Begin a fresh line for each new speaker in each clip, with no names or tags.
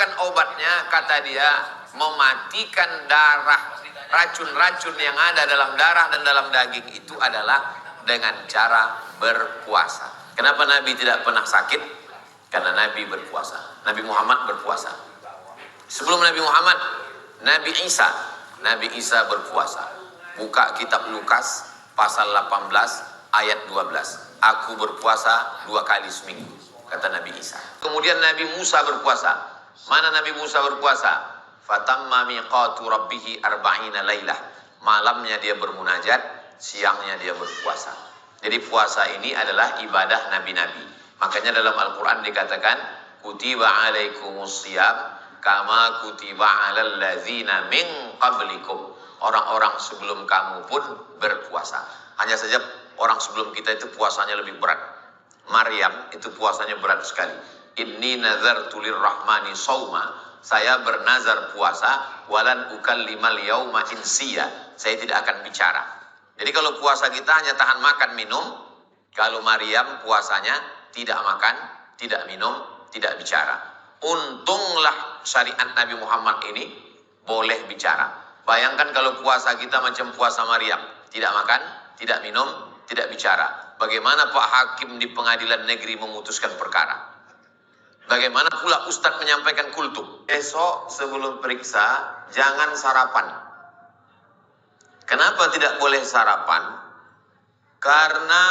menemukan obatnya, kata dia, mematikan darah, racun-racun yang ada dalam darah dan dalam daging itu adalah dengan cara berpuasa. Kenapa Nabi tidak pernah sakit? Karena Nabi berpuasa. Nabi Muhammad berpuasa. Sebelum Nabi Muhammad, Nabi Isa berpuasa. Buka kitab Lukas pasal 18 ayat 12. Aku berpuasa 2 kali seminggu, kata Nabi Isa. Kemudian Nabi Musa berpuasa. Mana Nabi Musa berpuasa? Fatamma miqatu rabbih arba'ina lailah. Malamnya dia bermunajat, siangnya dia berpuasa. Jadi puasa ini adalah ibadah nabi-nabi. Makanya dalam Al-Quran dikatakan, kutiba alaikumus siyam kama kutiba alal ladzina min qablikum. Orang-orang sebelum kamu pun berpuasa. Hanya saja orang sebelum kita itu puasanya lebih berat. Maryam itu puasanya berat sekali. Inni nazartu lirrahmani sauma. Saya bernazar puasa, walan ukallimal yauma insiya. Saya tidak akan bicara. Jadi kalau puasa kita hanya tahan makan minum, kalau Maryam puasanya tidak makan, tidak minum, tidak bicara. Untunglah syariat Nabi Muhammad ini boleh bicara. Bayangkan kalau puasa kita macam puasa Maryam, tidak makan, tidak minum, tidak bicara. Bagaimana Pak Hakim di pengadilan negeri memutuskan perkara? Bagaimana pula Ustadz menyampaikan kultum? Besok sebelum periksa, jangan sarapan. Kenapa tidak boleh sarapan? Karena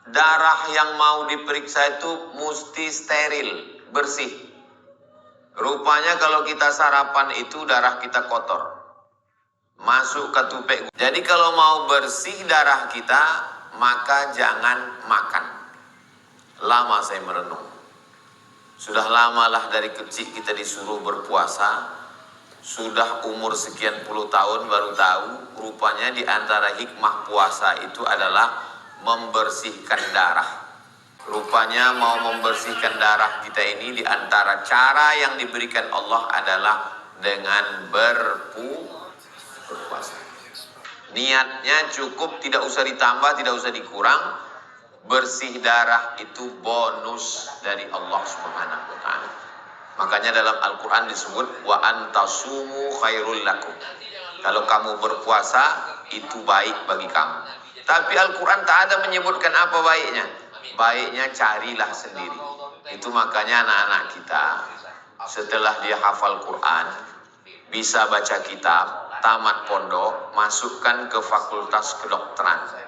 darah yang mau diperiksa itu mesti steril, bersih. Rupanya kalau kita sarapan itu darah kita kotor, masuk ke tupek. Jadi kalau mau bersih darah kita, maka jangan makan. Lama saya merenung. Sudah lamalah dari kecil kita disuruh berpuasa. Sudah umur sekian puluh tahun baru tahu rupanya di antara hikmah puasa itu adalah membersihkan darah. Rupanya mau membersihkan darah kita ini di antara cara yang diberikan Allah adalah dengan berpuasa. Niatnya cukup, tidak usah ditambah, tidak usah dikurang. Bersih darah itu bonus dari Allah Subhanahu wa ta'ala. Makanya dalam Al-Quran disebut wa antasumu khairul lakum. Kalau kamu berpuasa itu baik bagi kamu. Tapi Al-Quran tak ada menyebutkan apa baiknya. Baiknya carilah sendiri. Itu makanya anak-anak kita setelah dia hafal Quran, bisa baca kitab, tamat pondok, masukkan ke fakultas kedokteran.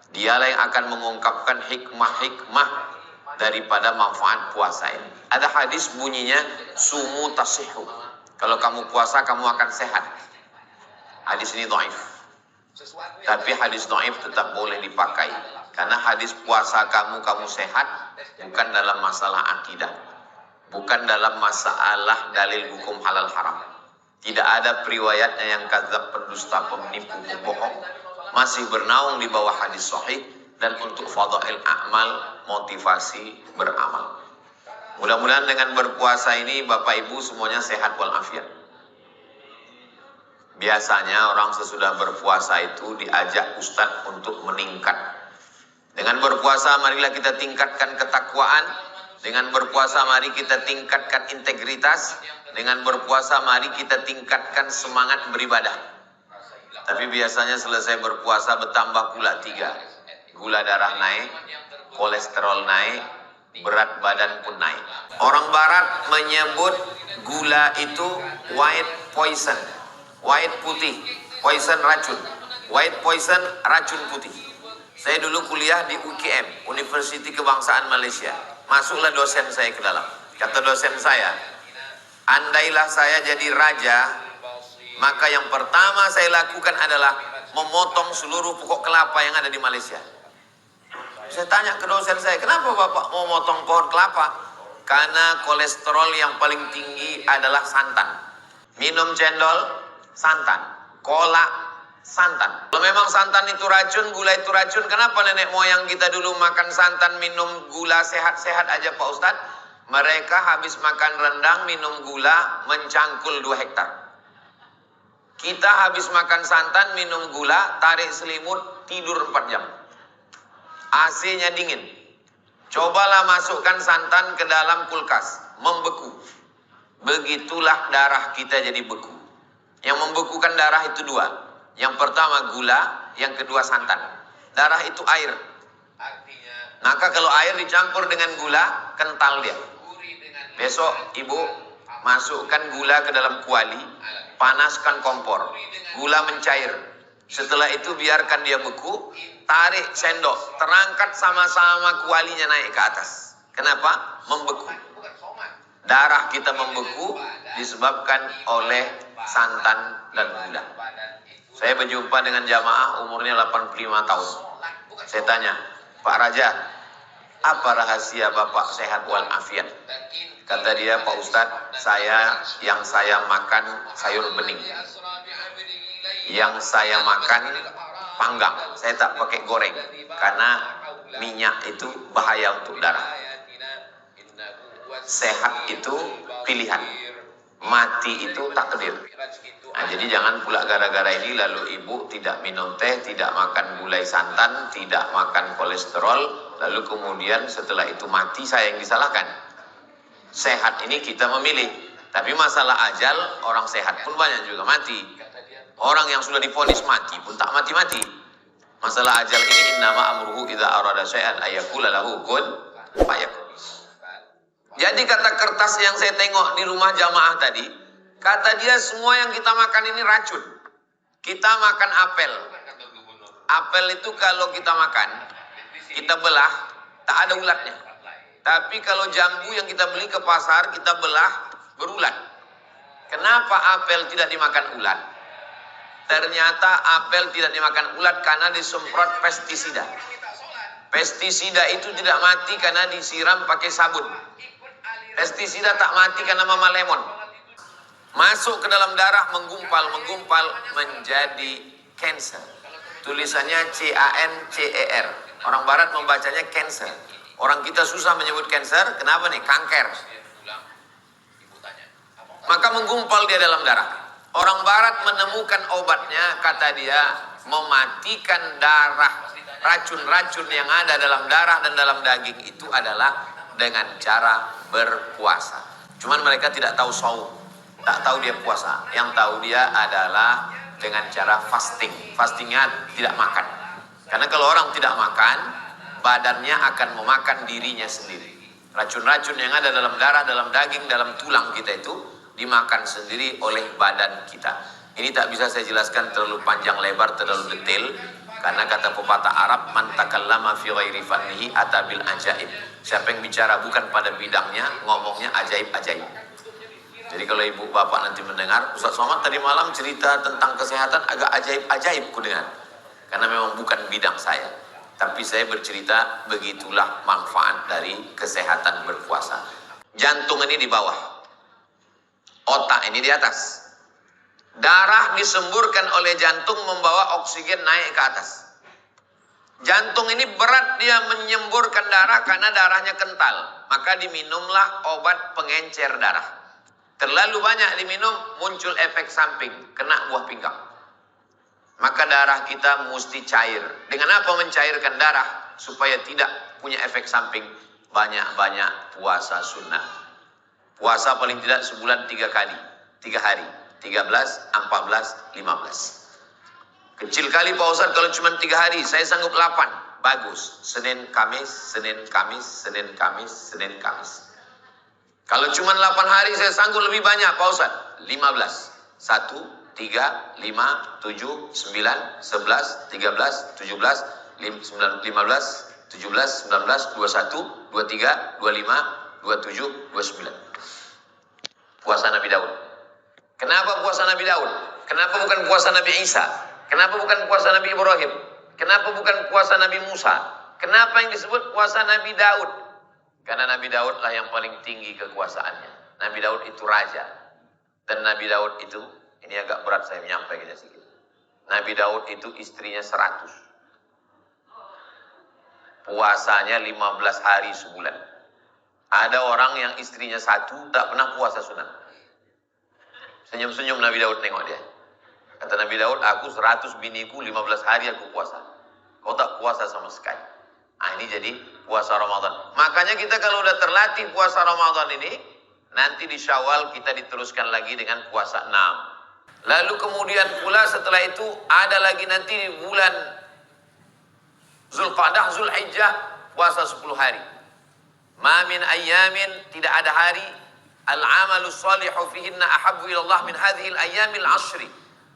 Dialah yang akan mengungkapkan hikmah-hikmah daripada manfaat puasa ini. Ada hadis bunyinya sumu tasihu. Kalau kamu puasa kamu akan sehat. Hadis ini dhaif. Tapi hadis dhaif tetap boleh dipakai. Karena hadis puasa kamu sehat bukan dalam masalah akidah. Bukan dalam masalah dalil hukum halal haram. Tidak ada periwayatnya yang kadzab, pendusta, penipu, pembohong. Masih bernaung di bawah hadis sahih dan untuk fadail amal, motivasi beramal. Mudah-mudahan dengan berpuasa ini Bapak Ibu semuanya sehat walafiat. Biasanya orang sesudah berpuasa itu diajak Ustadz untuk meningkat. Dengan berpuasa marilah kita tingkatkan ketakwaan. Dengan berpuasa mari kita tingkatkan integritas. Dengan berpuasa mari kita tingkatkan semangat beribadah. Tapi biasanya selesai berpuasa bertambah pula 3. Gula darah naik, kolesterol naik, berat badan pun naik. Orang barat menyebut gula itu white poison. White putih, poison racun. White poison racun putih. Saya dulu kuliah di UKM, Universiti Kebangsaan Malaysia. Masuklah dosen saya ke dalam. Kata dosen saya, andailah saya jadi raja, maka yang pertama saya lakukan adalah memotong seluruh pokok kelapa yang ada di Malaysia. Saya tanya ke dosen saya, kenapa Bapak mau motong pohon kelapa? Karena kolesterol yang paling tinggi adalah santan. Minum cendol, santan. Kolak, santan. Kalau memang santan itu racun, gula itu racun, kenapa nenek moyang kita dulu makan santan, minum gula sehat-sehat aja Pak Ustadz? Mereka habis makan rendang, minum gula, mencangkul 2 hektar. Kita habis makan santan, minum gula, tarik selimut, tidur 4 jam. AC-nya dingin. Cobalah masukkan santan ke dalam kulkas, membeku. begitulah darah kita jadi beku. Yang membekukan darah itu dua. Yang pertama gula, yang kedua santan. Darah itu air. Maka kalau air dicampur dengan gula, kental dia. Besok ibu masukkan gula ke dalam kuali, panaskan kompor, gula mencair. Setelah itu biarkan dia beku, tarik sendok, terangkat sama-sama kualinya naik ke atas. Kenapa? Membeku. Darah kita membeku disebabkan oleh santan dan gula. Saya berjumpa dengan jamaah umurnya 85 tahun. Saya tanya, Pak Raja, apa rahasia Bapak sehat walafiat? Kata dia, Pak Ustadz, yang saya makan sayur bening. Yang saya makan panggang. Saya tak pakai goreng. Karena minyak itu bahaya untuk darah. Sehat itu pilihan. Mati itu takdir. Nah, jadi jangan pula gara-gara ini lalu ibu tidak minum teh, tidak makan gulai santan, tidak makan kolesterol, lalu kemudian setelah itu mati, saya yang disalahkan. Sehat ini kita memilih, tapi masalah ajal, orang sehat pun banyak juga mati. Orang yang sudah divonis mati pun tak mati-mati. Masalah ajal ini innama amruhu idza arada syai'an ayaqula lahu kun fayakun. Jadi kata kertas yang saya tengok di rumah jamaah tadi, kata dia semua yang kita makan ini racun. Kita makan apel. Apel itu kalau kita makan, kita belah, tak ada ulatnya. Tapi kalau jambu yang kita beli ke pasar, kita belah, berulat. Kenapa apel tidak dimakan ulat? Ternyata apel tidak dimakan ulat karena disemprot pestisida. Pestisida itu tidak mati karena disiram pakai sabun. Pestisida tak mati karena mama lemon. Masuk ke dalam darah, menggumpal menjadi cancer. Tulisannya CANCER. Orang barat membacanya cancer. Orang kita susah menyebut cancer. Kenapa nih? Kanker. Maka menggumpal dia dalam darah. Orang barat menemukan obatnya, kata dia, mematikan darah. Racun-racun yang ada dalam darah dan dalam daging itu adalah dengan cara berpuasa. Cuman mereka tidak tahu saum, tak tahu dia puasa. Yang tahu dia adalah dengan cara fasting. Fastingnya tidak makan. Karena kalau orang tidak makan, badannya akan memakan dirinya sendiri. Racun-racun yang ada dalam darah, dalam daging, dalam tulang kita itu dimakan sendiri oleh badan kita. Ini tak bisa saya jelaskan terlalu panjang lebar, terlalu detail. Karena kata pepatah Arab, man takallama fi ghairi fannihi atabil ajaib. Siapa yang bicara bukan pada bidangnya, ngomongnya ajaib-ajaib. Jadi kalau ibu bapak nanti mendengar, Ustaz Somad tadi malam cerita tentang kesehatan agak ajaib-ajaib ku dengar. Karena memang bukan bidang saya. Tapi saya bercerita begitulah manfaat dari kesehatan berpuasa. Jantung ini di bawah. Otak ini di atas. Darah disemburkan oleh jantung membawa oksigen naik ke atas. Jantung ini berat dia menyemburkan darah karena darahnya kental. Maka diminumlah obat pengencer darah. Terlalu banyak diminum muncul efek samping, kena buah pinggang. Maka darah kita mesti cair. Dengan apa mencairkan darah? Supaya tidak punya efek samping. Banyak-banyak puasa sunnah. Puasa paling tidak sebulan 3 kali. 3 hari. 13, 14, 15. Kecil kali Pak Ustadz kalau cuma 3 hari. Saya sanggup 8. Bagus. Senin, Kamis, Senin, Kamis, Senin, Kamis, Senin, Kamis. Kalau cuma 8 hari saya sanggup lebih banyak Pak Ustadz. 15. 1, 3, 5, 7, 9, 11, 13, 17, 15, 17, 19, 21, 23, 25, 27, 29. Puasa Nabi Daud. Kenapa puasa Nabi Daud? Kenapa bukan puasa Nabi Isa? Kenapa bukan puasa Nabi Ibrahim? Kenapa bukan puasa Nabi Musa? Kenapa yang disebut puasa Nabi Daud? Karena Nabi Daud lah yang paling tinggi kekuasaannya. Nabi Daud itu raja. Dan Nabi Daud itu, ini agak berat saya menyampaikannya sedikit. Nabi Daud itu istrinya 100. Puasanya 15 hari sebulan. Ada orang yang istrinya 1 tak pernah puasa sunat. Senyum-senyum Nabi Daud tengok dia. Kata Nabi Daud, aku 100 biniku 15 hari aku puasa. Kau tak puasa sama sekali. Ini jadi puasa Ramadan. Makanya kita kalau udah terlatih puasa Ramadan ini, Nanti di Syawal kita diteruskan lagi dengan puasa 6. Lalu kemudian pula setelah itu ada lagi nanti di bulan Zulqa'dah, Zulhijjah, puasa 10 hari. Ma min ayyamin, tidak ada hari, al-amalu salihu fihinna ahabbu ilallah min hadhil ayyamil ashri.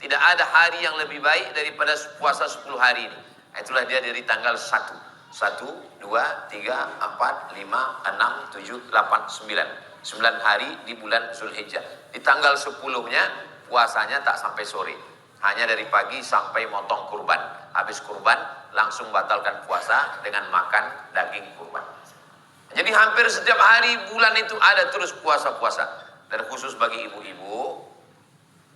Tidak ada hari yang lebih baik daripada puasa 10 hari ini. Itulah dia dari tanggal 1. 1, 2, 3, 4, 5, 6, 7, 8, 9. 9 hari di bulan Zulhijjah. Di tanggal 10-nya puasanya tak sampai sore. Hanya dari pagi sampai motong kurban. Habis kurban langsung batalkan puasa dengan makan daging kurban. Jadi hampir setiap hari bulan itu ada terus puasa-puasa. Dan khusus bagi ibu-ibu,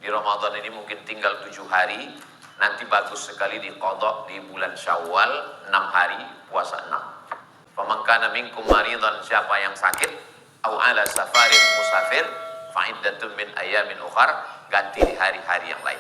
di Ramadan ini mungkin tinggal 7 hari. Nanti bagus sekali diqadha di bulan Syawal 6 hari puasa 6. Faman kana minkum maridan, siapa yang sakit, au ala safarin musafir, fa iddatun min ayamin ukhar, ganti di hari-hari yang lain.